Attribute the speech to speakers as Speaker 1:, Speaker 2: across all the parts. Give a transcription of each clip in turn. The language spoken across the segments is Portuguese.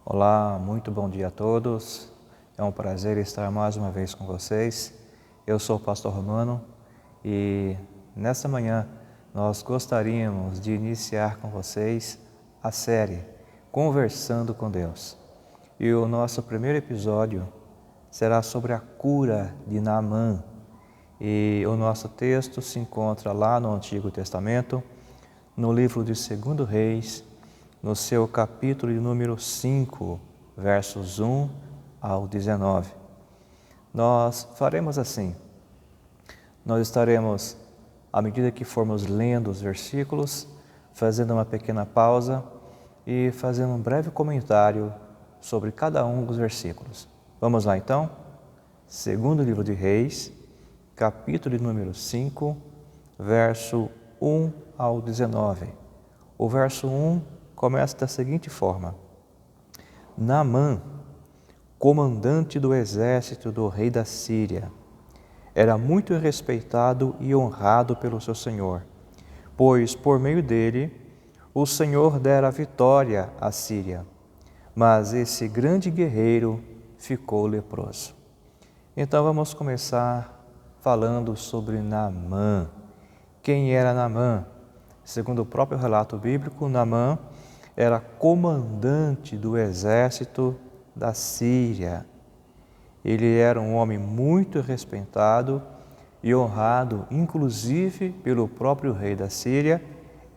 Speaker 1: Olá, muito bom dia a todos. É um prazer estar mais uma vez com vocês. Eu sou o pastor Romano e nesta manhã nós gostaríamos de iniciar com vocês a série Conversando com Deus. E o nosso primeiro episódio será sobre a cura de Naamã. E o nosso texto se encontra lá no Antigo Testamento, no livro de 2 Reis, no seu capítulo de número 5, versos 1 ao 19. Nós faremos assim, nós estaremos, à medida que formos lendo os versículos, fazendo uma pequena pausa e fazendo um breve comentário sobre cada um dos versículos. Vamos lá então? Segundo livro de Reis, capítulo de número 5, verso 1 ao 19. O verso 1 começa da seguinte forma: Naamã, comandante do exército do rei da Síria, era muito respeitado e honrado pelo seu senhor, pois por meio dele o Senhor dera vitória à Síria. Mas esse grande guerreiro ficou leproso. Então vamos começar falando sobre Naamã. Quem era Naamã? Segundo o próprio relato bíblico, Naamã era comandante do exército da Síria. Ele era um homem muito respeitado e honrado, inclusive pelo próprio rei da Síria,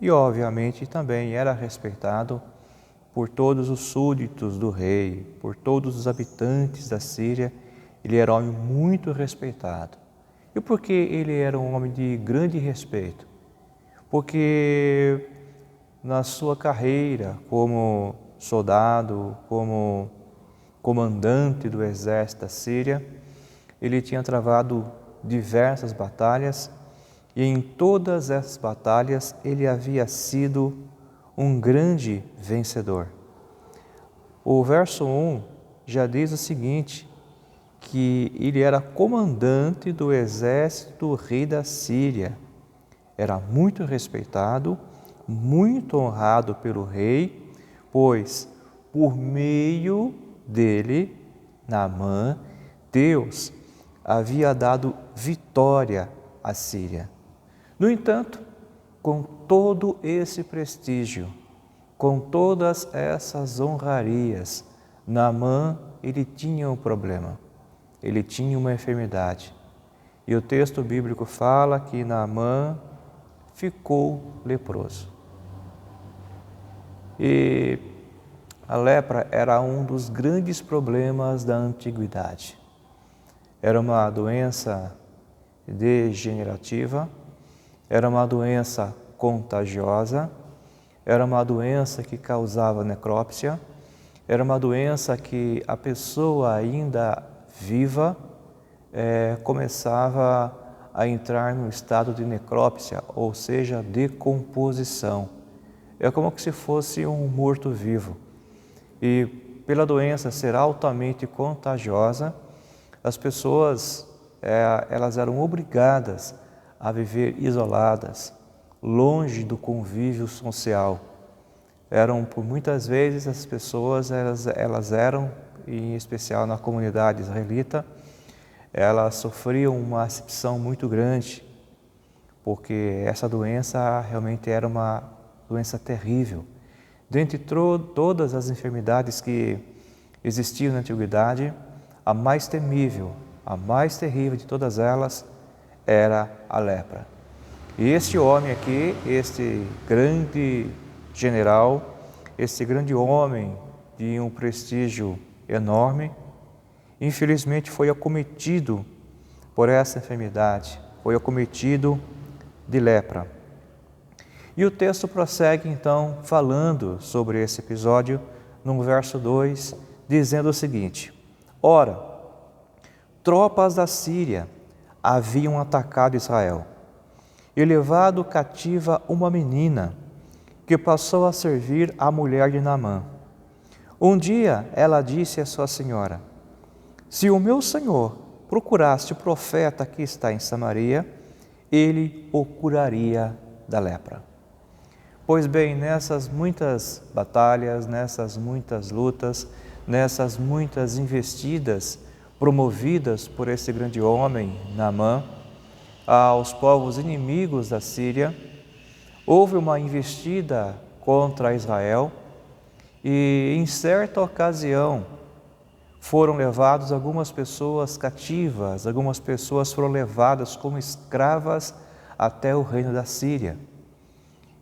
Speaker 1: e obviamente também era respeitado por todos os súditos do rei, por todos os habitantes da Síria. Ele era um homem muito respeitado. E por que ele era um homem de grande respeito? Porque na sua carreira como soldado, como comandante do exército da Síria, ele tinha travado diversas batalhas e em todas essas batalhas ele havia sido um grande vencedor. O verso 1 já diz o seguinte, que ele era comandante do exército do rei da Síria. Era muito respeitado, muito honrado pelo rei, pois por meio dele, Naamã, Deus havia dado vitória à Síria. No entanto, com todo esse prestígio, com todas essas honrarias, Naamã, ele tinha um problema, ele tinha uma enfermidade. E o texto bíblico fala que Naamã ficou leproso. E a lepra era um dos grandes problemas da antiguidade. Era uma doença degenerativa, era uma doença contagiosa, era uma doença que causava necrópsia, era uma doença que a pessoa ainda viva começava a entrar no estado de necrópsia, ou seja, decomposição. É como se fosse um morto-vivo. E pela doença ser altamente contagiosa, as pessoas elas eram obrigadas a viver isoladas, longe do convívio social. Por muitas vezes as pessoas elas eram, em especial na comunidade israelita, elas sofriam uma acepção muito grande, porque essa doença realmente era uma doença terrível. Dentre todas as enfermidades que existiam na antiguidade, a mais temível, a mais terrível de todas elas era a lepra. E este homem aqui, este grande general, este grande homem de um prestígio enorme, infelizmente foi acometido por essa enfermidade, foi acometido de lepra. E o texto prossegue então falando sobre esse episódio no verso 2, dizendo o seguinte: Ora, tropas da Síria haviam atacado Israel e levado cativa uma menina que passou a servir a mulher de Naamã. Um dia ela disse à sua senhora: Se o meu senhor procurasse o profeta que está em Samaria, ele o curaria da lepra. Pois bem, nessas muitas batalhas, nessas muitas lutas, nessas muitas investidas promovidas por esse grande homem, Naamã, aos povos inimigos da Síria, houve uma investida contra Israel e, em certa ocasião, foram levadas algumas pessoas cativas, algumas pessoas foram levadas como escravas até o reino da Síria.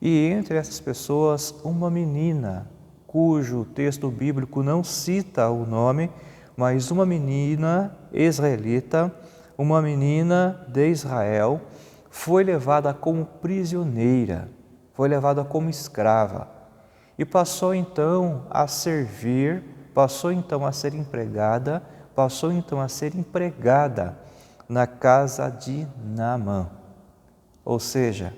Speaker 1: E entre essas pessoas, uma menina, cujo texto bíblico não cita o nome, mas uma menina israelita, uma menina de Israel, foi levada como prisioneira, foi levada como escrava e passou então a servir, passou então a ser empregada, passou então a ser empregada na casa de Naamã. Ou seja,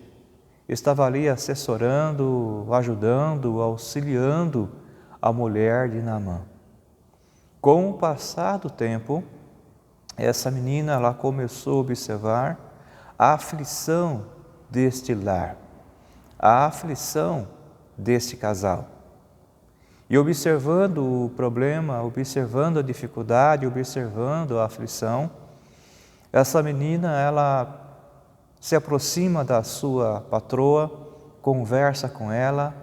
Speaker 1: estava ali assessorando, ajudando, auxiliando a mulher de Naamã. Com o passar do tempo, essa menina ela começou a observar a aflição deste lar, a aflição deste casal. E observando o problema, observando a dificuldade, observando a aflição, essa menina ela se aproxima da sua patroa, conversa com ela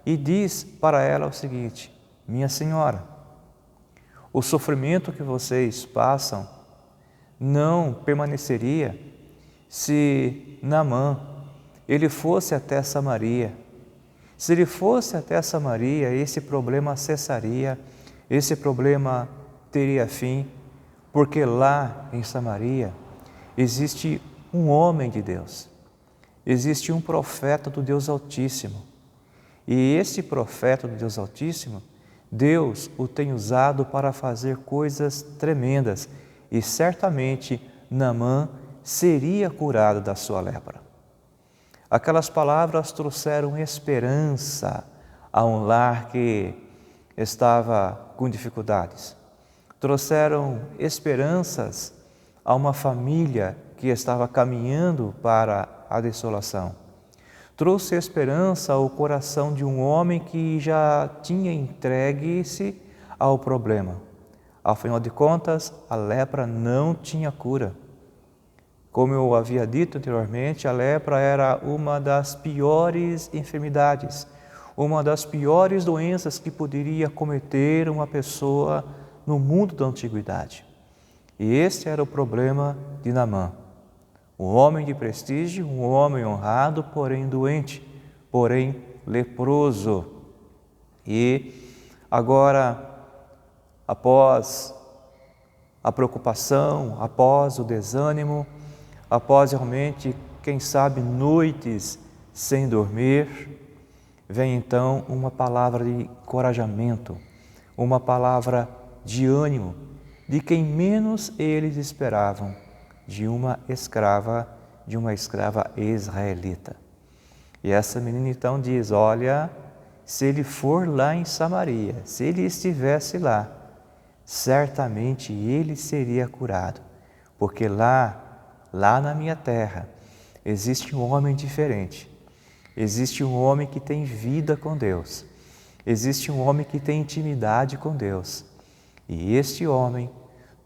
Speaker 1: e diz para ela o seguinte: minha senhora, o sofrimento que vocês passam não permaneceria se Naamã ele fosse até Samaria. Se ele fosse até Samaria, esse problema cessaria, esse problema teria fim, porque lá em Samaria existe um homem de Deus, existe um profeta do Deus Altíssimo. E esse profeta do Deus Altíssimo, Deus o tem usado para fazer coisas tremendas e certamente Naamã seria curado da sua lepra. Aquelas palavras trouxeram esperança a um lar que estava com dificuldades. Trouxeram esperanças a uma família que estava caminhando para a desolação. Trouxe esperança ao coração de um homem que já tinha entregue-se ao problema. Afinal de contas, a lepra não tinha cura. Como eu havia dito anteriormente, a lepra era uma das piores enfermidades, uma das piores doenças que poderia cometer uma pessoa no mundo da antiguidade. E esse era o problema de Naamã. Um homem de prestígio, um homem honrado, porém doente, porém leproso. E agora, após a preocupação, após o desânimo, após realmente, quem sabe, noites sem dormir, vem então uma palavra de encorajamento, uma palavra de ânimo, de quem menos eles esperavam, de uma escrava israelita. E essa menina então diz: olha, se ele for lá em Samaria, se ele estivesse lá, certamente ele seria curado, porque lá na minha terra, existe um homem diferente, existe um homem que tem vida com Deus, existe um homem que tem intimidade com Deus. E este homem,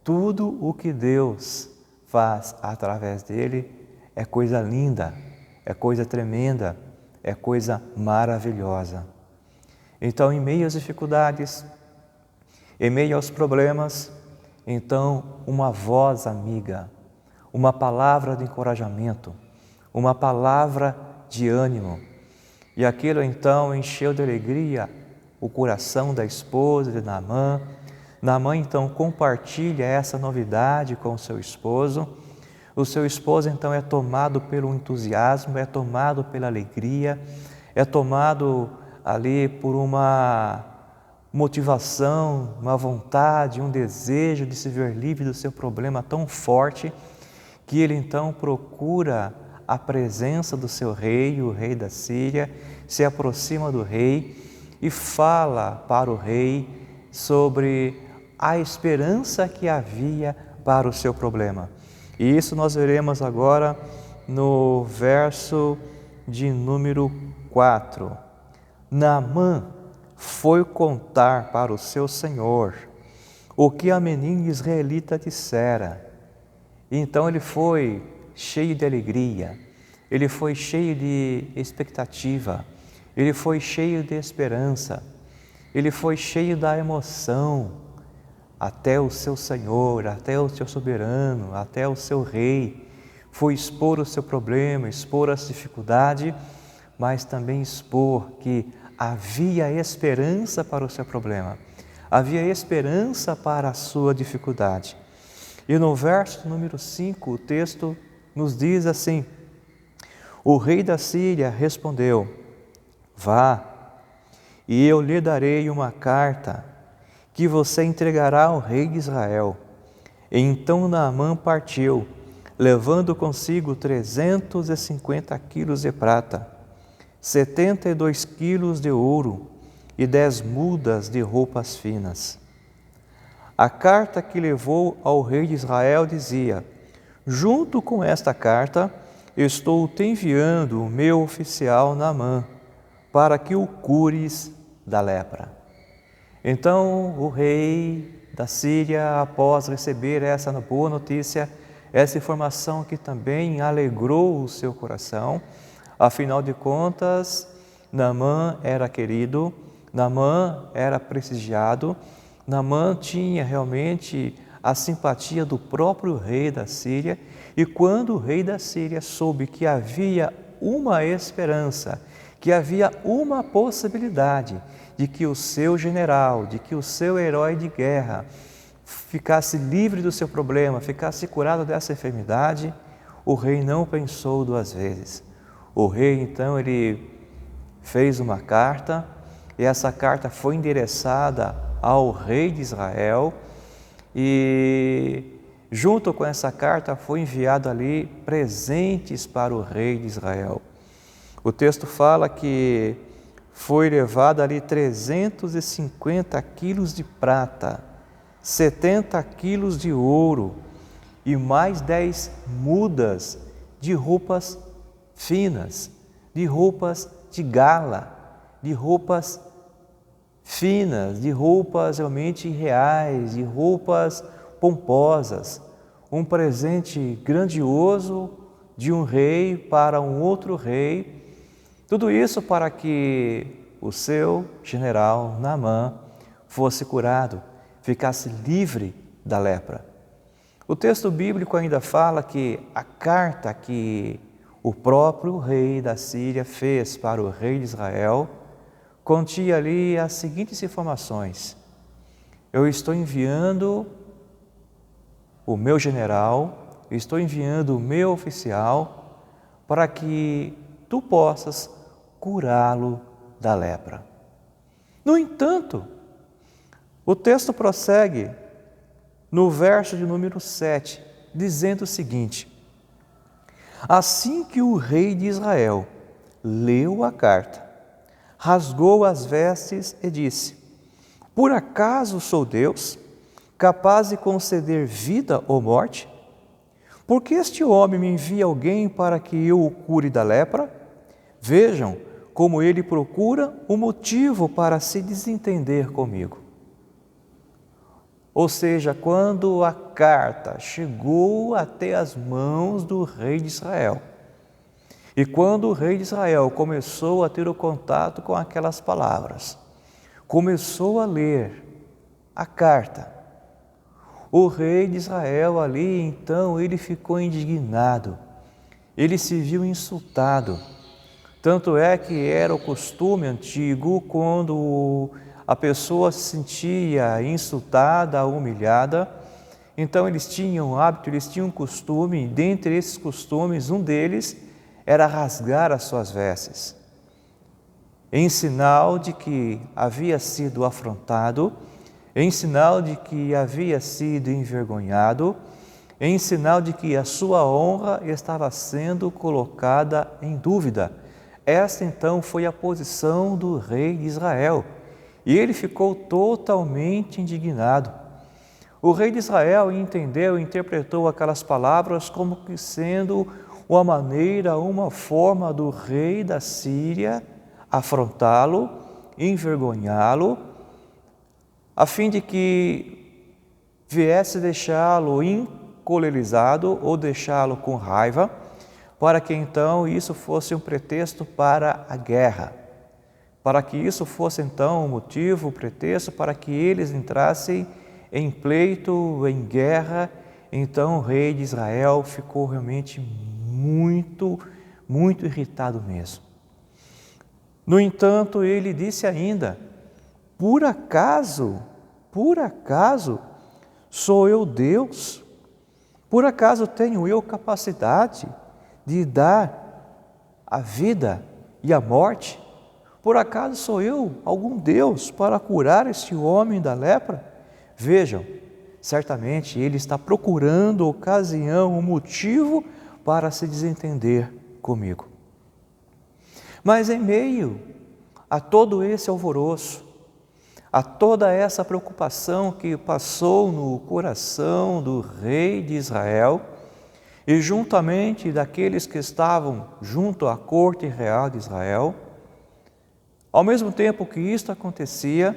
Speaker 1: tudo o que Deus faz através dele é coisa linda, é coisa tremenda, é coisa maravilhosa. Então, em meio às dificuldades, em meio aos problemas, então uma voz amiga, uma palavra de encorajamento, uma palavra de ânimo. E aquilo então encheu de alegria o coração da esposa de Naamã. Naamã então compartilha essa novidade com o seu esposo. O seu esposo então é tomado pelo entusiasmo, é tomado pela alegria, é tomado ali por uma motivação, uma vontade, um desejo de se ver livre do seu problema tão forte, que ele então procura a presença do seu rei, o rei da Síria, se aproxima do rei e fala para o rei sobre a esperança que havia para o seu problema. E isso nós veremos agora no verso de número 4. Naamã foi contar para o seu senhor o que a menina israelita dissera. Então ele foi cheio de alegria, ele foi cheio de expectativa, ele foi cheio de esperança, ele foi cheio da emoção até o seu Senhor, até o seu soberano, até o seu rei. Foi expor o seu problema, expor as dificuldades, mas também expor que havia esperança para o seu problema, havia esperança para a sua dificuldade. E no verso número 5, o texto nos diz assim: o rei da Síria respondeu: vá, e eu lhe darei uma carta que você entregará ao rei de Israel. E então Naamã partiu, levando consigo 350 quilos de prata, 72 quilos de ouro e 10 mudas de roupas finas. A carta que levou ao rei de Israel dizia: junto com esta carta, estou te enviando o meu oficial Naamã, para que o cures da lepra. Então o rei da Síria, após receber essa boa notícia, essa informação que também alegrou o seu coração, afinal de contas, Naamã era querido, Naamã era prestigiado, Naamã tinha realmente a simpatia do próprio rei da Síria, e quando o rei da Síria soube que havia uma esperança, que havia uma possibilidade de que o seu general, de que o seu herói de guerra ficasse livre do seu problema, ficasse curado dessa enfermidade, o rei não pensou duas vezes. O rei, então, ele fez uma carta, e essa carta foi endereçada ao rei de Israel, e junto com essa carta foi enviado ali presentes para o rei de Israel. O texto fala que foi levado ali 350 quilos de prata, 70 quilos de ouro e mais 10 mudas de roupas finas, de roupas de gala, de roupas finas, de roupas realmente reais, de roupas pomposas. Um presente grandioso de um rei para um outro rei. Tudo isso para que o seu general Naamã fosse curado, ficasse livre da lepra. O texto bíblico ainda fala que a carta que o próprio rei da Síria fez para o rei de Israel continha ali as seguintes informações: eu estou enviando o meu general, eu estou enviando o meu oficial para que tu possas curá-lo da lepra. No entanto, o texto prossegue no verso de número 7, dizendo o seguinte: assim que o rei de Israel leu a carta, rasgou as vestes e disse: por acaso sou Deus, capaz de conceder vida ou morte? Porque este homem me envia alguém para que eu o cure da lepra? Vejam como ele procura um motivo para se desentender comigo. Ou seja, quando a carta chegou até as mãos do rei de Israel, e quando o rei de Israel começou a ter o contato com aquelas palavras, começou a ler a carta, o rei de Israel ali, então, ele ficou indignado, ele se viu insultado. Tanto é que era o costume antigo, quando a pessoa se sentia insultada, humilhada, então eles tinham hábito, eles tinham costume, dentre esses costumes, um deles era rasgar as suas vestes, em sinal de que havia sido afrontado, em sinal de que havia sido envergonhado, em sinal de que a sua honra estava sendo colocada em dúvida. Esta então foi a posição do rei de Israel, e ele ficou totalmente indignado. O rei de Israel entendeu, interpretou aquelas palavras como que sendo uma maneira, uma forma do rei da Síria afrontá-lo, envergonhá-lo, a fim de que viesse deixá-lo encolerizado ou deixá-lo com raiva, para que então isso fosse um pretexto para a guerra, para que isso fosse então um motivo, um pretexto para que eles entrassem em pleito, em guerra. Então o rei de Israel ficou realmente muito irritado mesmo. No entanto, ele disse ainda: por acaso sou eu Deus? Por acaso tenho eu capacidade de dar a vida e a morte? Por acaso sou eu algum Deus para curar este homem da lepra? Vejam, certamente ele está procurando ocasião, um motivo para se desentender comigo. Mas em meio a todo esse alvoroço, a toda essa preocupação que passou no coração do rei de Israel e juntamente daqueles que estavam junto à corte real de Israel, ao mesmo tempo que isto acontecia,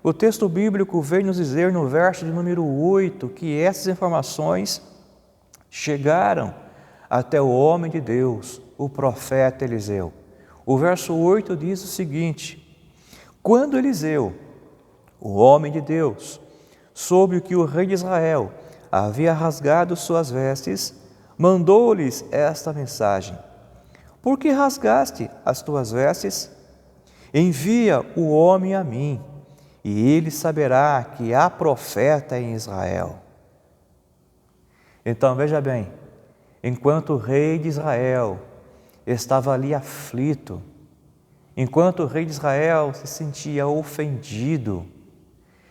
Speaker 1: o texto bíblico vem nos dizer no verso de número 8 que essas informações chegaram até o homem de Deus, o profeta Eliseu. O verso 8 diz o seguinte: quando Eliseu, o homem de Deus, soube que o rei de Israel havia rasgado suas vestes, mandou-lhes esta mensagem: por que rasgaste as tuas vestes? Envia o homem a mim, e ele saberá que há profeta em Israel. Então veja bem, enquanto o rei de Israel estava ali aflito, enquanto o rei de Israel se sentia ofendido,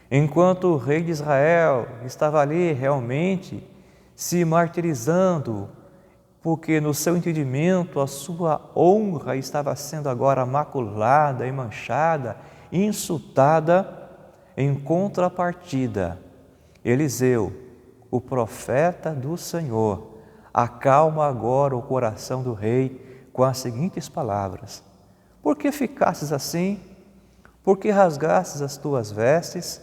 Speaker 1: enquanto o rei de Israel estava ali realmente se martirizando, porque no seu entendimento a sua honra estava sendo agora maculada e manchada, insultada, em contrapartida, Eliseu, o profeta do Senhor, acalma agora o coração do rei com as seguintes palavras: por que ficastes assim? Por que rasgastes as tuas vestes?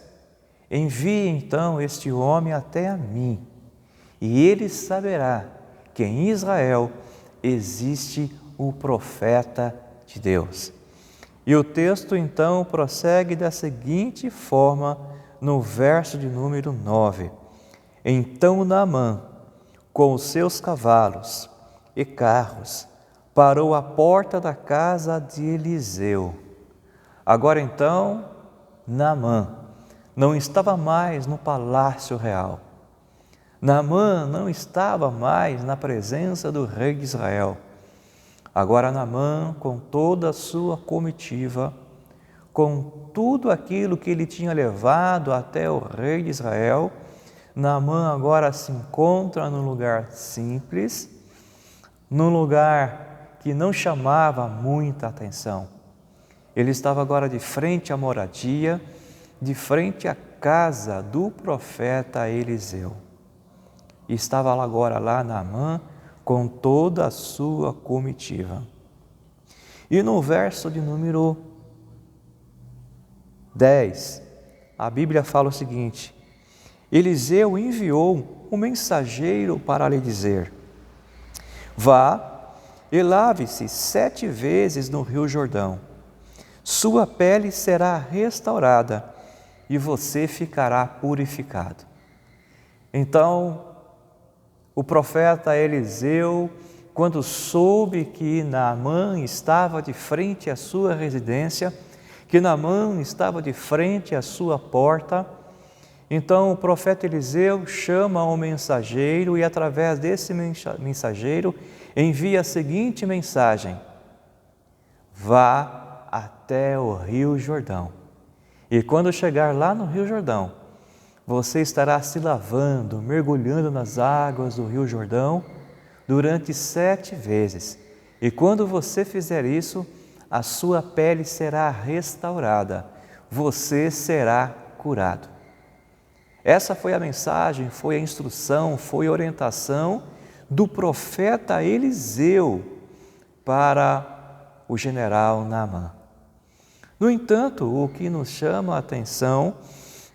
Speaker 1: Envie então este homem até a mim, e ele saberá que em Israel existe o profeta de Deus. E o texto então prossegue da seguinte forma no verso de número 9: então Naamã, com os seus cavalos e carros, parou à porta da casa de Eliseu. Agora então, Naamã não estava mais no palácio real. Naamã não estava mais na presença do rei de Israel. Agora Naamã, com toda a sua comitiva, com tudo aquilo que ele tinha levado até o rei de Israel, Naamã agora se encontra num lugar simples, num lugar que não chamava muita atenção. Ele estava agora de frente à moradia, de frente à casa do profeta Eliseu. E estava agora lá Naamã com toda a sua comitiva. E no verso de número 10, a Bíblia fala o seguinte: Eliseu enviou um mensageiro para lhe dizer: vá e lave-se 7 vezes no rio Jordão, sua pele será restaurada e você ficará purificado. Então, o profeta Eliseu, quando soube que Naamã estava de frente à sua residência, que Naamã estava de frente à sua porta, então o profeta Eliseu chama um mensageiro e através desse mensageiro envia a seguinte mensagem: vá até o rio Jordão. E quando chegar lá no rio Jordão, você estará se lavando, mergulhando nas águas do rio Jordão durante 7 vezes. E quando você fizer isso, a sua pele será restaurada, você será curado. Essa foi a mensagem, foi a instrução, foi a orientação do profeta Eliseu para o general Naamã. No entanto, o que nos chama a atenção,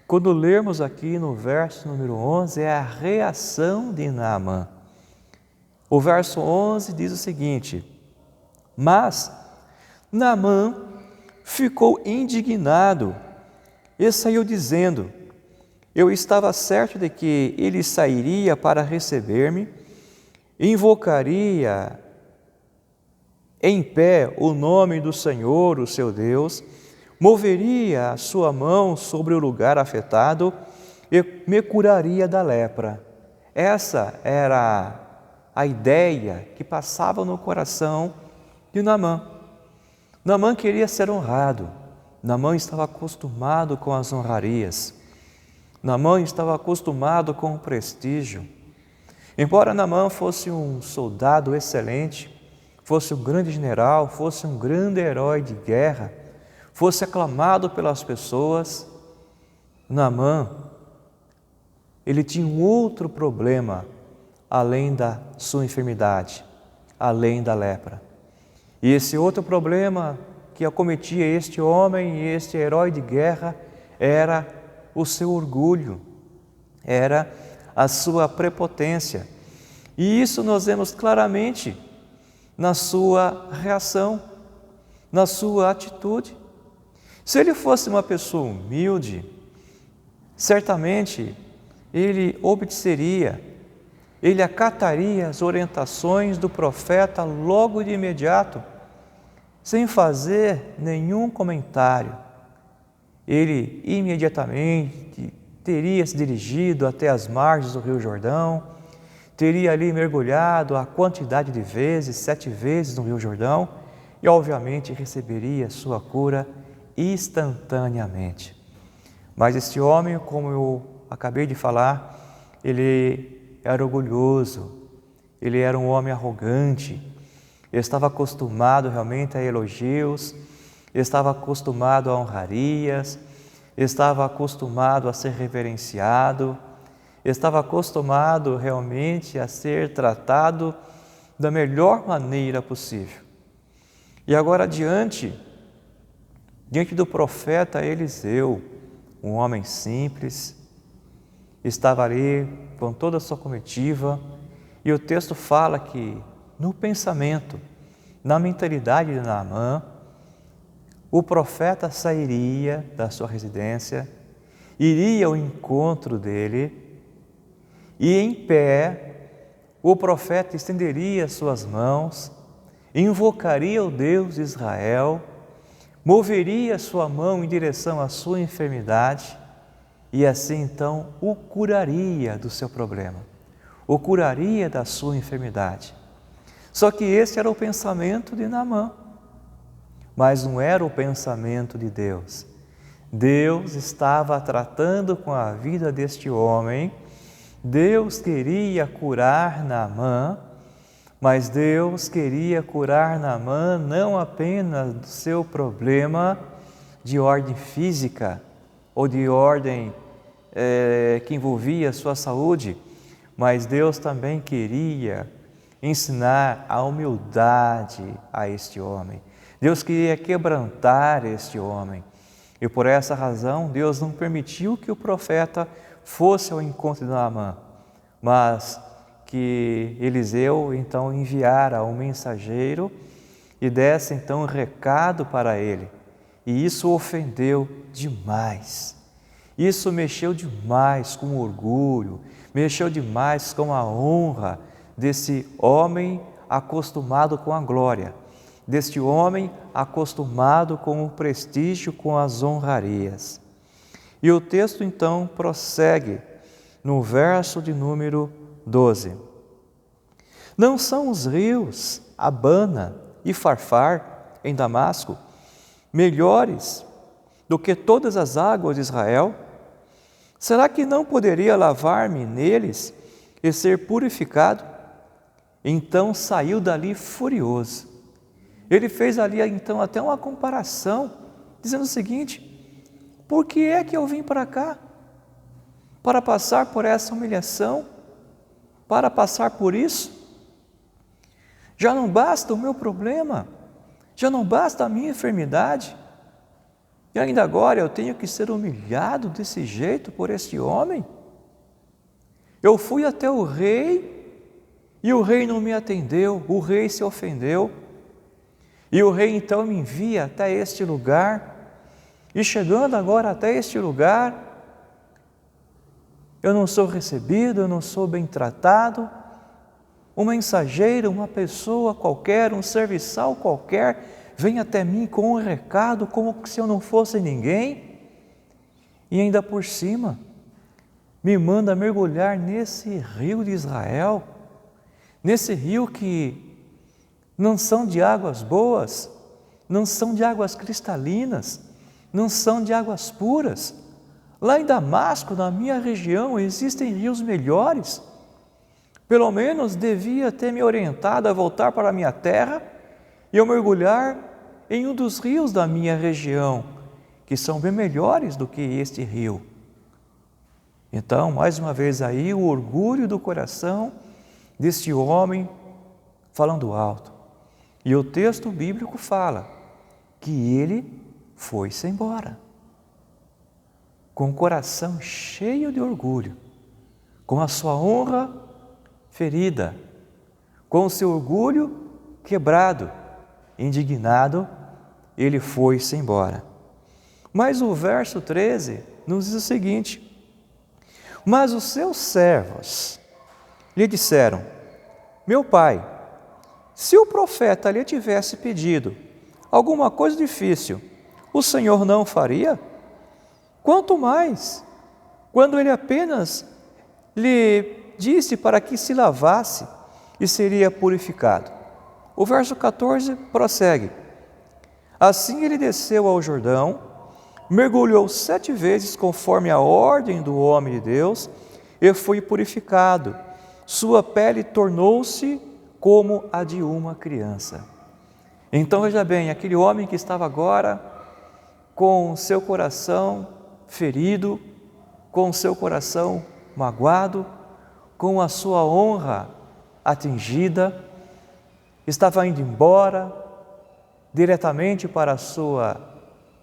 Speaker 1: quando lermos aqui no verso número 11, é a reação de Naamã. O verso 11 diz o seguinte: mas Naamã ficou indignado e saiu dizendo: eu estava certo de que ele sairia para receber-me, invocaria em pé o nome do Senhor, o seu Deus, moveria a sua mão sobre o lugar afetado e me curaria da lepra. Essa era a ideia que passava no coração de Naamã. Naamã queria ser honrado. Naamã estava acostumado com as honrarias. Naamã estava acostumado com o prestígio. Embora Naamã fosse um soldado excelente, fosse um grande general, fosse um grande herói de guerra, fosse aclamado pelas pessoas, Naamã, ele tinha um outro problema, além da sua enfermidade, além da lepra. E esse outro problema que acometia este homem e este herói de guerra era o seu orgulho, era a sua prepotência. E isso nós vemos claramente na sua reação, na sua atitude. Se ele fosse uma pessoa humilde, certamente ele obedeceria, ele acataria as orientações do profeta logo de imediato, sem fazer nenhum comentário. Ele imediatamente teria se dirigido até as margens do Rio Jordão, teria ali mergulhado a quantidade de vezes, 7 vezes no Rio Jordão, e obviamente receberia sua cura instantaneamente. Mas este homem, como eu acabei de falar, ele era orgulhoso, ele era um homem arrogante, estava acostumado realmente a elogios, estava acostumado a honrarias, estava acostumado a ser reverenciado, estava acostumado realmente a ser tratado da melhor maneira possível. E agora diante do profeta Eliseu, um homem simples, estava ali com toda a sua comitiva, e o texto fala que no pensamento, na mentalidade de Naamã, o profeta sairia da sua residência, iria ao encontro dele, e em pé o profeta estenderia suas mãos, invocaria o Deus de Israel, moveria sua mão em direção à sua enfermidade e assim então o curaria do seu problema, o curaria da sua enfermidade. Só que esse era o pensamento de Naamã, mas não era o pensamento de Deus. Deus estava tratando com a vida deste homem, Deus queria curar Naamã, mas Deus queria curar Naamã não apenas do seu problema de ordem física ou de ordem que envolvia a sua saúde, mas Deus também queria ensinar a humildade a este homem. Deus queria quebrantar este homem. E por essa razão, Deus não permitiu que o profeta fosse ao encontro de Naamã, mas que Eliseu então enviara um mensageiro e desse então um recado para ele. E isso o ofendeu demais. Isso mexeu demais com o orgulho, mexeu demais com a honra desse homem acostumado com a glória, deste homem acostumado com o prestígio, com as honrarias. E o texto então prossegue no verso de número 12. Não são os rios Abana e Farfar em Damasco melhores do que todas as águas de Israel? Será que não poderia lavar-me neles e ser purificado? Então saiu dali furioso. Ele fez ali então até uma comparação, dizendo o seguinte: por que é que eu vim para cá? Para passar por essa humilhação? Para passar por isso? Já não basta o meu problema? Já não basta a minha enfermidade? E ainda agora eu tenho que ser humilhado desse jeito por este homem? Eu fui até o rei e o rei não me atendeu, o rei se ofendeu. E o rei então me envia até este lugar, e chegando agora até este lugar, eu não sou recebido, eu não sou bem tratado. Um mensageiro, uma pessoa qualquer, um serviçal qualquer, vem até mim com um recado como se eu não fosse ninguém, e ainda por cima me manda mergulhar nesse rio de Israel, nesse rio que não são de águas boas, não são de águas cristalinas, não são de águas puras. Lá em Damasco, na minha região, existem rios melhores. Pelo menos devia ter me orientado a voltar para a minha terra e eu mergulhar em um dos rios da minha região, que são bem melhores do que este rio. Então, mais uma vez aí, o orgulho do coração deste homem falando alto. E o texto bíblico fala que ele foi-se embora, com o coração cheio de orgulho, com a sua honra ferida, com o seu orgulho quebrado, indignado, ele foi-se embora. Mas o verso 13 nos diz o seguinte: mas os seus servos lhe disseram: meu pai, se o profeta lhe tivesse pedido alguma coisa difícil, o Senhor não faria? Quanto mais, quando ele apenas lhe disse para que se lavasse e seria purificado. O verso 14 prossegue: assim ele desceu ao Jordão, mergulhou 7 vezes conforme a ordem do homem de Deus e foi purificado. Sua pele tornou-se como a de uma criança. Então veja bem, aquele homem que estava agora com seu coração ferido, com seu coração magoado, com a sua honra atingida, estava indo embora diretamente para a sua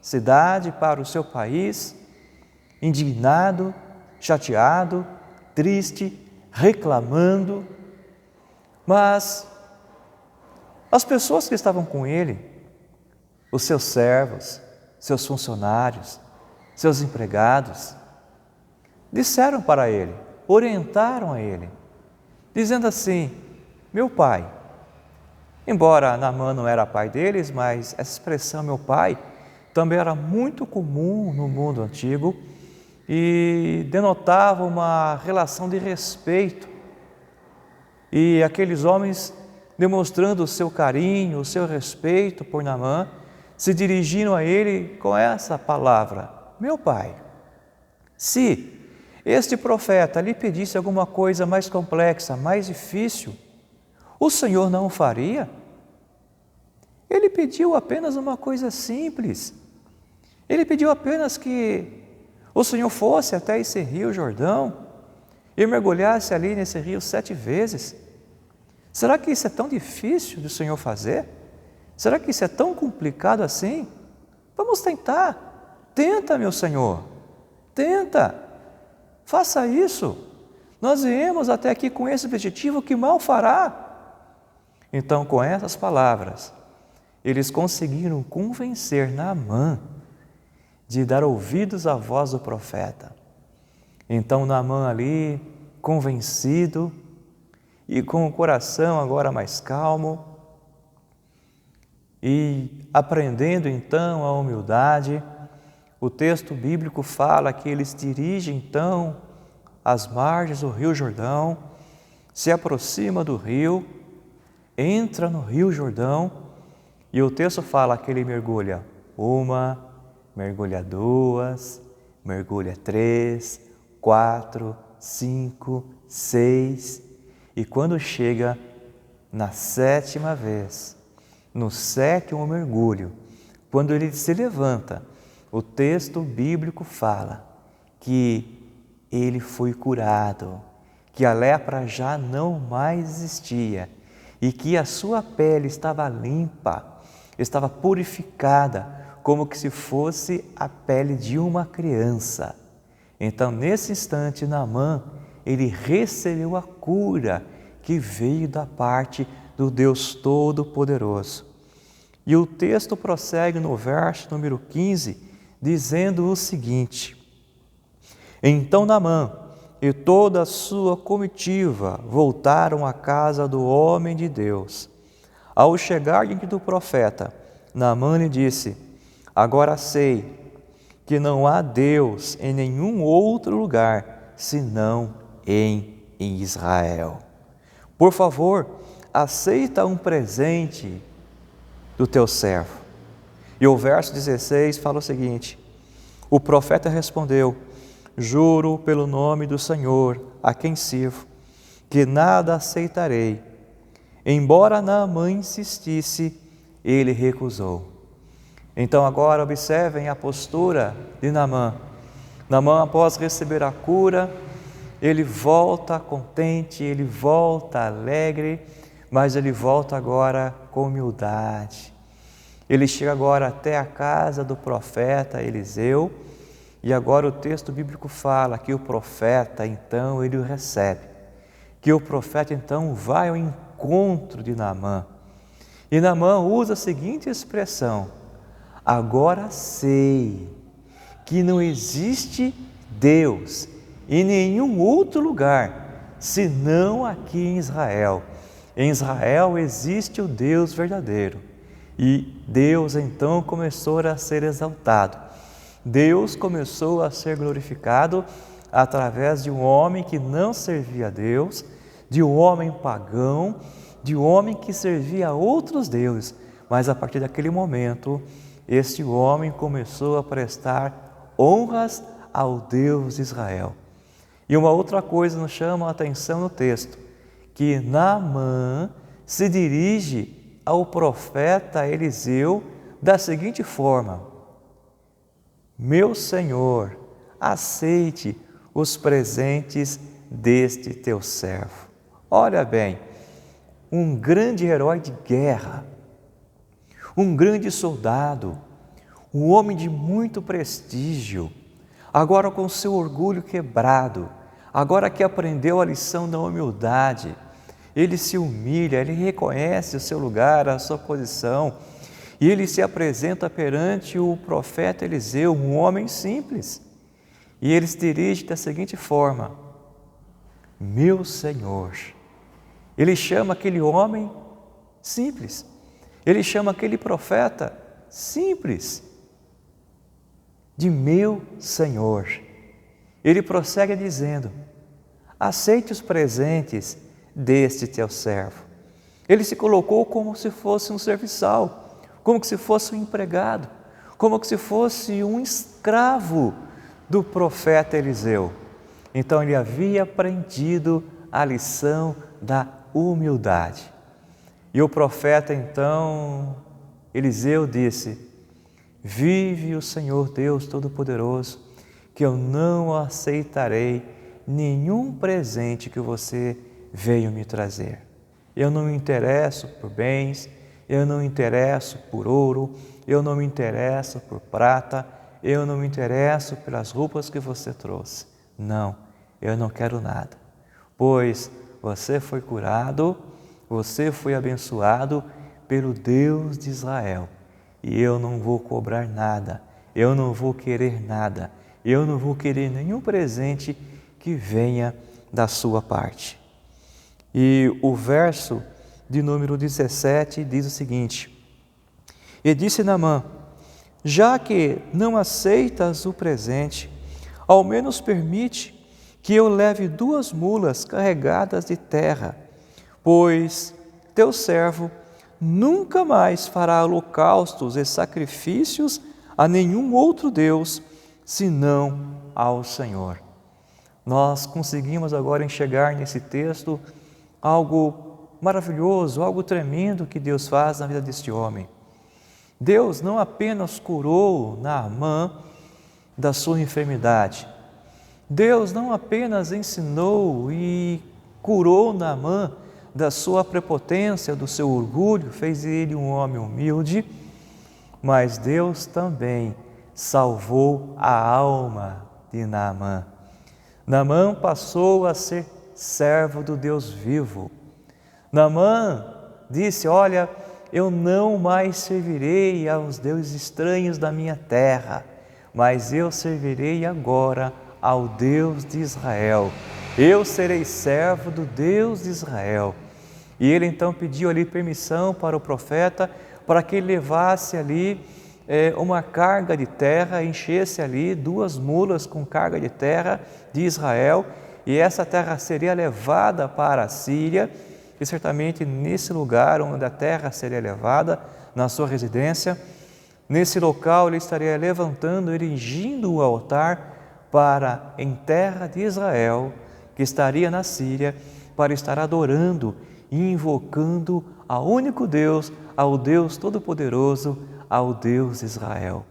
Speaker 1: cidade, para o seu país, indignado, chateado, triste, reclamando. Mas as pessoas que estavam com ele, os seus servos, seus funcionários, seus empregados, disseram para ele, orientaram a ele, dizendo assim: meu pai, embora Naamã não era pai deles, mas essa expressão meu pai também era muito comum no mundo antigo e denotava uma relação de respeito. E aqueles homens, demonstrando o seu carinho, o seu respeito por Naamã, se dirigiram a ele com essa palavra: meu pai, se este profeta lhe pedisse alguma coisa mais complexa, mais difícil, o Senhor não o faria? Ele pediu apenas uma coisa simples. Ele pediu apenas que o Senhor fosse até esse rio Jordão e mergulhasse ali nesse rio 7 vezes. Será que isso é tão difícil do Senhor fazer? Será que isso é tão complicado assim? Vamos tentar. Tenta, meu Senhor. Tenta. Faça isso. Nós viemos até aqui com esse objetivo, que mal fará? Então, com essas palavras, eles conseguiram convencer Naamã de dar ouvidos à voz do profeta. Então Naamã ali, convencido e com o coração agora mais calmo e aprendendo então a humildade, o texto bíblico fala que eles dirigem então às margens do rio Jordão, se aproxima do rio, entra no rio Jordão e o texto fala que ele mergulha 1, mergulha 2, mergulha 3, 4, 5, 6 e quando chega na 7ª vez, no 7º mergulho, quando ele se levanta, o texto bíblico fala que ele foi curado, que a lepra já não mais existia e que a sua pele estava limpa, estava purificada, como que se fosse a pele de uma criança. Então, nesse instante, Naamã, ele recebeu a cura que veio da parte do Deus Todo-Poderoso. E o texto prossegue no verso número 15, dizendo o seguinte: Então Naamã e toda a sua comitiva voltaram à casa do homem de Deus. Ao chegar diante do profeta, Naamã lhe disse: Agora sei que não há Deus em nenhum outro lugar, senão em Israel. Por favor, aceita um presente do teu servo. E o verso 16 fala o seguinte: O profeta respondeu: Juro pelo nome do Senhor, a quem sirvo, que nada aceitarei. Embora Naamã insistisse, ele recusou. Então agora observem a postura de Naamã. Naamã, após receber a cura, ele volta contente, ele volta alegre, mas ele volta agora com humildade. Ele chega agora até a casa do profeta Eliseu, e agora o texto bíblico fala que o profeta, então, ele o recebe. Que o profeta, então, vai ao encontro de Naamã. E Naamã usa a seguinte expressão: Agora sei que não existe Deus em nenhum outro lugar, senão aqui em Israel. Em Israel existe o Deus verdadeiro. E Deus então começou a ser exaltado. Deus começou a ser glorificado através de um homem que não servia a Deus, de um homem pagão, de um homem que servia a outros deuses. Mas a partir daquele momento, este homem começou a prestar honras ao Deus de Israel. E uma outra coisa nos chama a atenção no texto, que Naamã se dirige ao profeta Eliseu da seguinte forma: Meu Senhor, aceite os presentes deste teu servo. Olha bem, um grande herói de guerra, um grande soldado, um homem de muito prestígio, agora com seu orgulho quebrado, agora que aprendeu a lição da humildade, ele se humilha, ele reconhece o seu lugar, a sua posição, e ele se apresenta perante o profeta Eliseu, um homem simples, e ele se dirige da seguinte forma: Meu Senhor. Ele chama aquele homem simples, ele chama aquele profeta simples de meu Senhor. Ele prossegue dizendo: Aceite os presentes deste teu servo. Ele se colocou como se fosse um serviçal, como se fosse um empregado, como se fosse um escravo do profeta Eliseu. Então ele havia aprendido a lição da humildade. E o profeta então, Eliseu, disse: Vive o Senhor Deus Todo-Poderoso, que eu não aceitarei nenhum presente que você veio me trazer. Eu não me interesso por bens, eu não me interesso por ouro, eu não me interesso por prata, eu não me interesso pelas roupas que você trouxe. Não, eu não quero nada, pois você foi curado, você foi abençoado pelo Deus de Israel. E eu não vou cobrar nada, eu não vou querer nada, eu não vou querer nenhum presente que venha da sua parte. E o verso de número 17 diz o seguinte: E disse Naamã: Já que não aceitas o presente, ao menos permite que eu leve 2 mulas carregadas de terra, pois teu servo nunca mais fará holocaustos e sacrifícios a nenhum outro Deus, senão ao Senhor. Nós conseguimos agora enxergar nesse texto algo maravilhoso, algo tremendo que Deus faz na vida deste homem. Deus não apenas curou Naamã da sua enfermidade, Deus não apenas ensinou e curou Naamã da sua prepotência, do seu orgulho, fez ele um homem humilde, mas Deus também salvou a alma de Naamã. Naamã passou a ser servo do Deus vivo. Naamã disse: olha, eu não mais servirei aos deuses estranhos da minha terra, mas eu servirei agora ao Deus de Israel. Eu serei servo do Deus de Israel. E ele então pediu ali permissão para o profeta, para que ele levasse ali uma carga de terra, enchesse ali 2 mulas com carga de terra de Israel, e essa terra seria levada para a Síria, e certamente nesse lugar onde a terra seria levada, na sua residência, nesse local ele estaria levantando, erigindo o altar para, em terra de Israel, que estaria na Síria, para estar adorando e invocando ao único Deus, ao Deus Todo-Poderoso, ao Deus de Israel.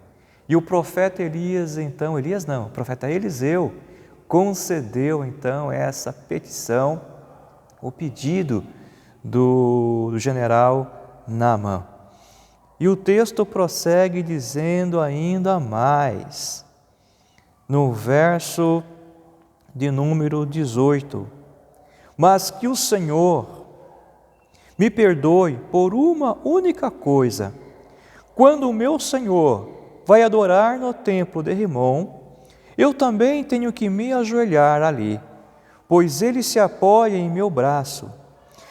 Speaker 1: E o profeta o profeta Eliseu concedeu então essa petição, o pedido do general Naamã. E o texto prossegue dizendo ainda mais, no verso de número 18: mas que o Senhor me perdoe por uma única coisa. Quando o meu Senhor vai adorar no templo de Rimom, eu também tenho que me ajoelhar ali, pois ele se apoia em meu braço.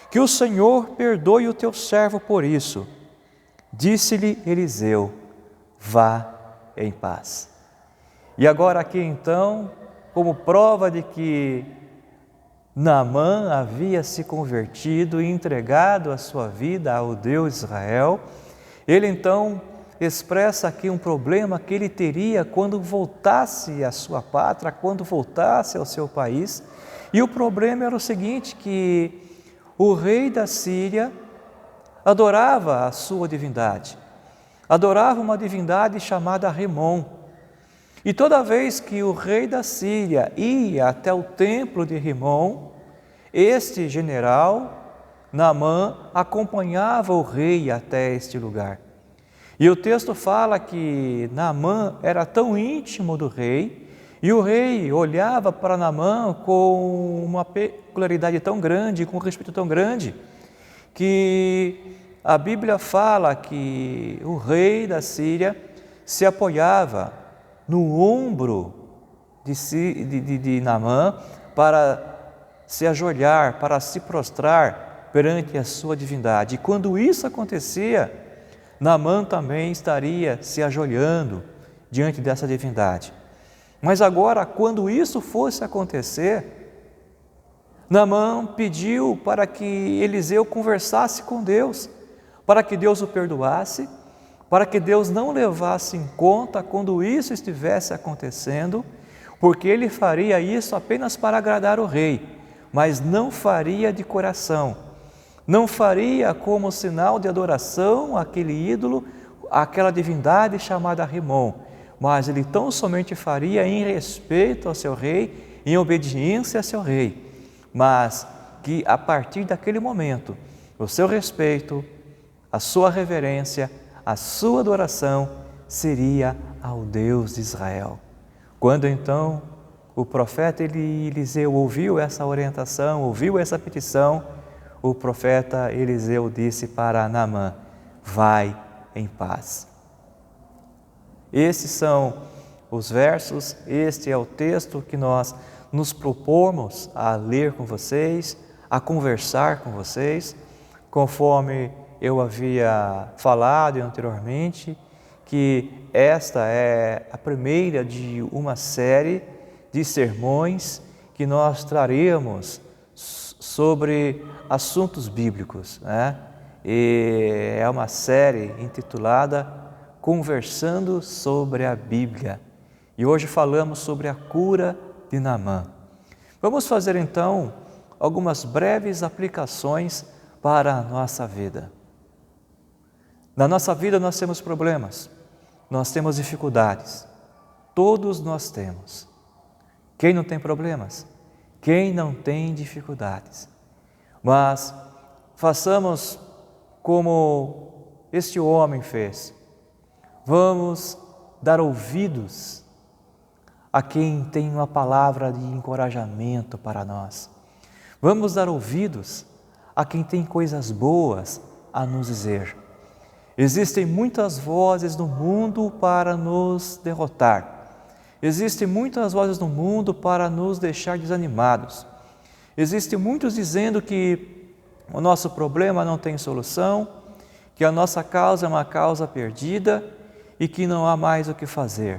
Speaker 1: Que o Senhor perdoe o teu servo por isso. Disse-lhe Eliseu: vá em paz. E agora aqui então, como prova de que Naamã havia se convertido e entregado a sua vida ao Deus de Israel, ele então expressa aqui um problema que ele teria quando voltasse à sua pátria, quando voltasse ao seu país. E o problema era o seguinte, que o rei da Síria adorava a sua divindade, adorava uma divindade chamada Rimom. E toda vez que o rei da Síria ia até o templo de Rimom, este general, Naamã, acompanhava o rei até este lugar. E o texto fala que Naamã era tão íntimo do rei, e o rei olhava para Naamã com uma peculiaridade tão grande, com um respeito tão grande, que a Bíblia fala que o rei da Síria se apoiava no ombro de Naamã para se ajoelhar, para se prostrar perante a sua divindade. E quando isso acontecia, Naamã também estaria se ajoelhando diante dessa divindade. Mas agora, quando isso fosse acontecer, Naamã pediu para que Eliseu conversasse com Deus, para que Deus o perdoasse, para que Deus não levasse em conta quando isso estivesse acontecendo, porque ele faria isso apenas para agradar o rei, mas não faria de coração, não faria como sinal de adoração àquele ídolo, àquela divindade chamada Rimom, mas ele tão somente faria em respeito ao seu rei, em obediência ao seu rei, mas que a partir daquele momento, o seu respeito, a sua reverência, a sua adoração seria ao Deus de Israel. Quando então o profeta Eliseu ouviu essa orientação, ouviu essa petição, o profeta Eliseu disse para Naamã: vai em paz. Esses são os versos, este é o texto que nós nos propomos a ler com vocês, a conversar com vocês, conforme eu havia falado anteriormente, que esta é a primeira de uma série de sermões que nós traremos sobre assuntos bíblicos, né? E é uma série intitulada Conversando sobre a Bíblia. E hoje falamos sobre a cura de Naamã. Vamos fazer então algumas breves aplicações para a nossa vida. Na nossa vida nós temos problemas, nós temos dificuldades, todos nós temos. Quem não tem problemas? Quem não tem dificuldades? Mas façamos como este homem fez. Vamos dar ouvidos a quem tem uma palavra de encorajamento para nós. Vamos dar ouvidos a quem tem coisas boas a nos dizer. Existem muitas vozes no mundo para nos derrotar. Existem muitas vozes no mundo para nos deixar desanimados. Existem muitos dizendo que o nosso problema não tem solução, que a nossa causa é uma causa perdida e que não há mais o que fazer.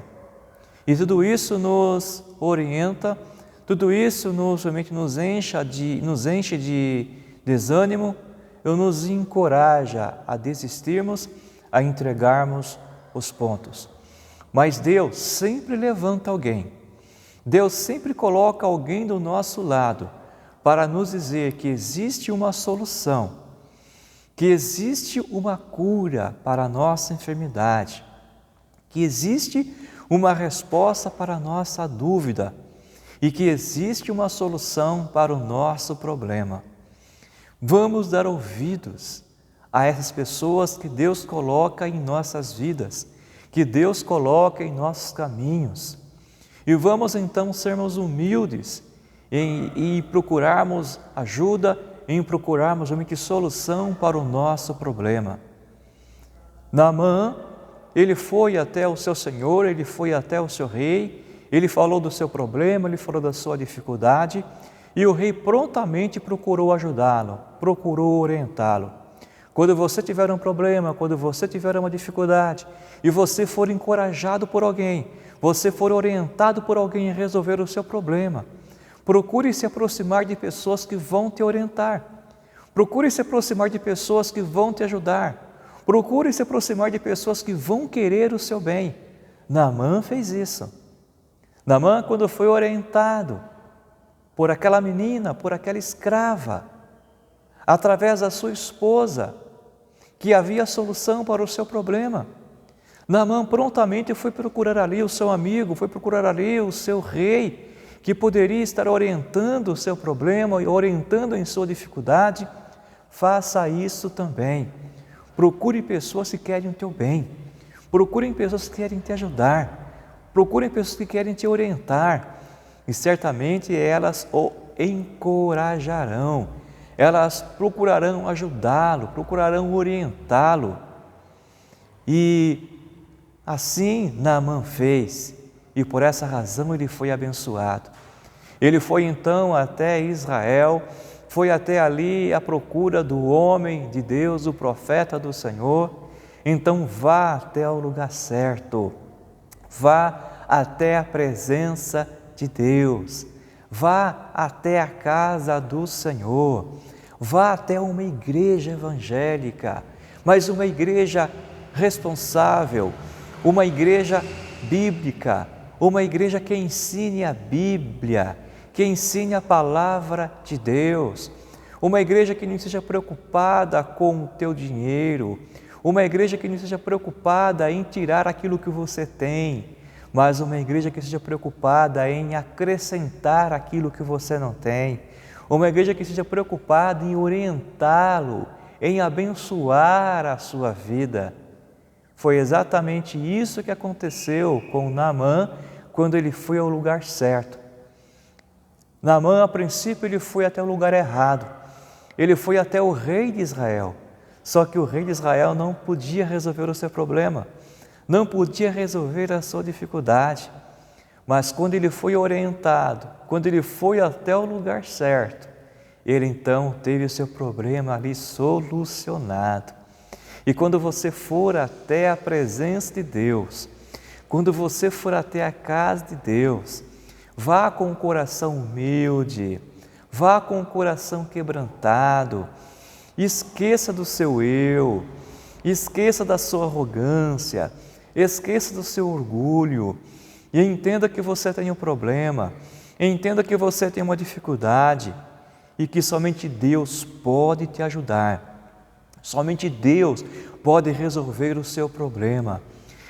Speaker 1: E tudo isso nos orienta, tudo isso realmente nos enche de desânimo, ou nos encoraja a desistirmos, a entregarmos os pontos. Mas Deus sempre levanta alguém, Deus sempre coloca alguém do nosso lado para nos dizer que existe uma solução, que existe uma cura para a nossa enfermidade, que existe uma resposta para a nossa dúvida e que existe uma solução para o nosso problema. Vamos dar ouvidos a essas pessoas que Deus coloca em nossas vidas, que Deus coloca em nossos caminhos. E vamos então sermos humildes em procurarmos ajuda, em procurarmos uma solução para o nosso problema. Naamã, ele foi até o seu Senhor, ele foi até o seu rei, ele falou do seu problema, ele falou da sua dificuldade, e o rei prontamente procurou ajudá-lo, procurou orientá-lo. Quando você tiver um problema, quando você tiver uma dificuldade, e você for encorajado por alguém, você for orientado por alguém a resolver o seu problema, procure se aproximar de pessoas que vão te orientar. Procure se aproximar de pessoas que vão te ajudar. Procure se aproximar de pessoas que vão querer o seu bem. Naamã fez isso. Naamã, quando foi orientado por aquela menina, por aquela escrava, através da sua esposa, que havia solução para o seu problema, Naamã prontamente foi procurar ali o seu amigo, foi procurar ali o seu rei, que poderia estar orientando o seu problema, orientando em sua dificuldade. Faça isso também. Procure pessoas que querem o teu bem. Procure pessoas que querem te ajudar. Procure pessoas que querem te orientar. E certamente elas o encorajarão. Elas procurarão ajudá-lo, procurarão orientá-lo. E assim Naamã fez. E por essa razão ele foi abençoado. Ele foi então até Israel, foi até ali à procura do homem de Deus, o profeta do Senhor. Então vá até o lugar certo, vá até a presença de Deus, vá até a casa do Senhor, vá até uma igreja evangélica, mas uma igreja responsável, uma igreja bíblica, uma igreja que ensine a Bíblia, que ensine a palavra de Deus, uma igreja que não esteja preocupada com o teu dinheiro, uma igreja que não esteja preocupada em tirar aquilo que você tem, mas uma igreja que esteja preocupada em acrescentar aquilo que você não tem, uma igreja que esteja preocupada em orientá-lo, em abençoar a sua vida. Foi exatamente isso que aconteceu com Naamã quando ele foi ao lugar certo. Naamã, a princípio, ele foi até o lugar errado. Ele foi até o rei de Israel. Só que o rei de Israel não podia resolver o seu problema, não podia resolver a sua dificuldade. Mas quando ele foi orientado, quando ele foi até o lugar certo, ele então teve o seu problema ali solucionado. E quando você for até a presença de Deus, quando você for até a casa de Deus, vá com o coração humilde, vá com o coração quebrantado, esqueça do seu eu, esqueça da sua arrogância, esqueça do seu orgulho e entenda que você tem um problema, entenda que você tem uma dificuldade e que somente Deus pode te ajudar. Somente Deus pode resolver o seu problema.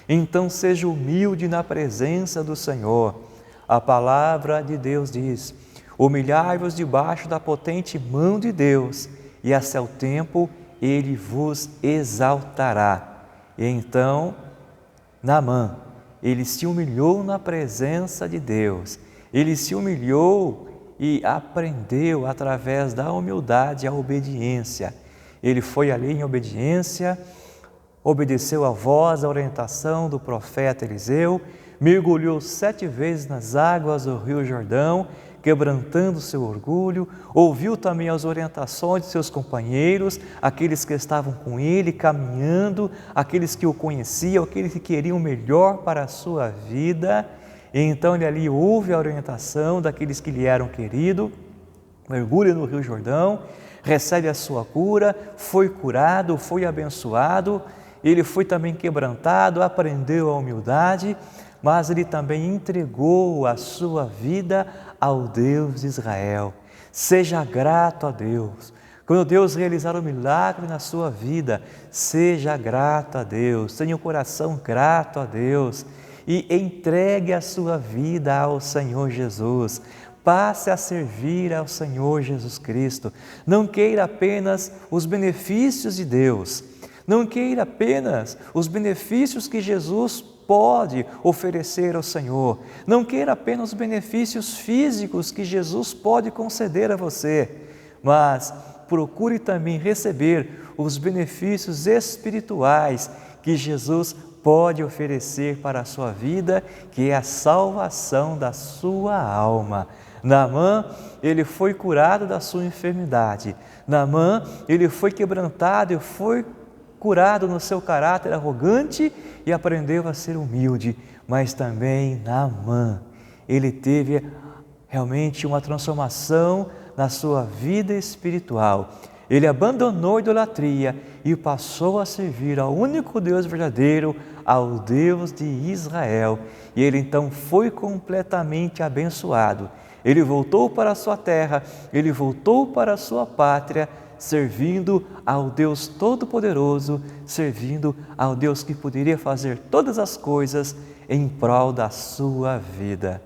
Speaker 1: Então seja humilde na presença do Senhor. A palavra de Deus diz: humilhai-vos debaixo da potente mão de Deus, e a seu tempo Ele vos exaltará. E então Naamã, ele se humilhou na presença de Deus. Ele se humilhou e aprendeu através da humildade a obediência. Ele foi ali em obediência, obedeceu a voz, a orientação do profeta Eliseu, mergulhou 7 vezes nas águas do rio Jordão, quebrantando seu orgulho, ouviu também as orientações de seus companheiros, aqueles que estavam com ele caminhando, aqueles que o conheciam, aqueles que queriam o melhor para a sua vida. E então ele ali ouve a orientação daqueles que lhe eram queridos, mergulha no rio Jordão, recebe a sua cura, foi curado, foi abençoado, ele foi também quebrantado, aprendeu a humildade, mas ele também entregou a sua vida ao Deus de Israel. Seja grato a Deus. Quando Deus realizar um milagre na sua vida, seja grato a Deus, tenha o coração grato a Deus e entregue a sua vida ao Senhor Jesus. Passe a servir ao Senhor Jesus Cristo. Não queira apenas os benefícios de Deus, não queira apenas os benefícios que Jesus pode oferecer ao Senhor. Não queira apenas os benefícios físicos que Jesus pode conceder a você, mas procure também receber os benefícios espirituais que Jesus pode oferecer para a sua vida, que é a salvação da sua alma. Naamã, ele foi curado da sua enfermidade. Naamã, ele foi quebrantado e foi curado no seu caráter arrogante e aprendeu a ser humilde. Mas também Naamã, ele teve realmente uma transformação na sua vida espiritual. Ele abandonou a idolatria e passou a servir ao único Deus verdadeiro, ao Deus de Israel. E ele então foi completamente abençoado. Ele voltou para a sua terra, ele voltou para a sua pátria, servindo ao Deus Todo-Poderoso, servindo ao Deus que poderia fazer todas as coisas em prol da sua vida.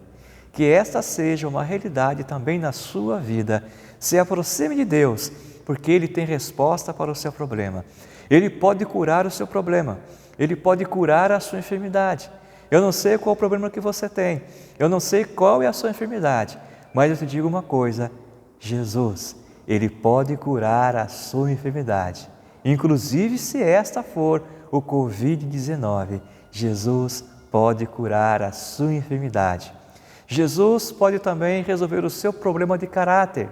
Speaker 1: Que esta seja uma realidade também na sua vida. Se aproxime de Deus, porque Ele tem resposta para o seu problema. Ele pode curar o seu problema, Ele pode curar a sua enfermidade. Eu não sei qual o problema que você tem, eu não sei qual é a sua enfermidade, mas eu te digo uma coisa: Jesus, Ele pode curar a sua enfermidade, inclusive se esta for o Covid-19. Jesus pode curar a sua enfermidade. Jesus pode também resolver o seu problema de caráter.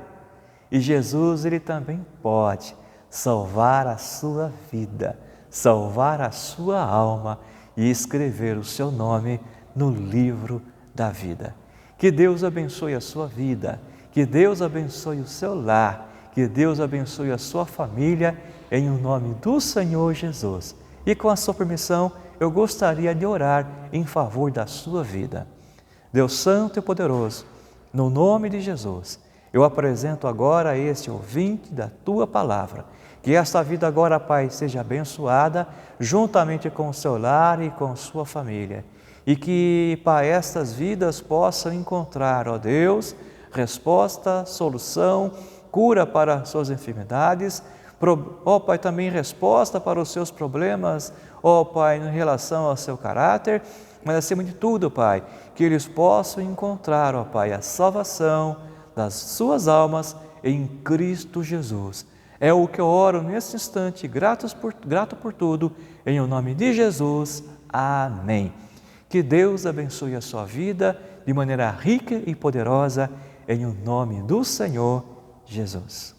Speaker 1: E Jesus, Ele também pode salvar a sua vida, salvar a sua alma e escrever o seu nome no livro da vida. Que Deus abençoe a sua vida, que Deus abençoe o seu lar, que Deus abençoe a sua família, em o nome do Senhor Jesus. E com a sua permissão, eu gostaria de orar em favor da sua vida. Deus Santo e Poderoso, no nome de Jesus, eu apresento agora este ouvinte da Tua Palavra. Que esta vida agora, Pai, seja abençoada, juntamente com o seu lar e com sua família. E que, Pai, estas vidas possam encontrar, ó Deus, resposta, solução, cura para suas enfermidades, ó Pai, também resposta para os seus problemas, ó Pai, em relação ao seu caráter, mas acima de tudo, Pai, que eles possam encontrar, ó Pai, a salvação das suas almas em Cristo Jesus. É o que eu oro nesse instante, grato por tudo, em o nome de Jesus. Amém. Que Deus abençoe a sua vida de maneira rica e poderosa, em o nome do Senhor Jesus.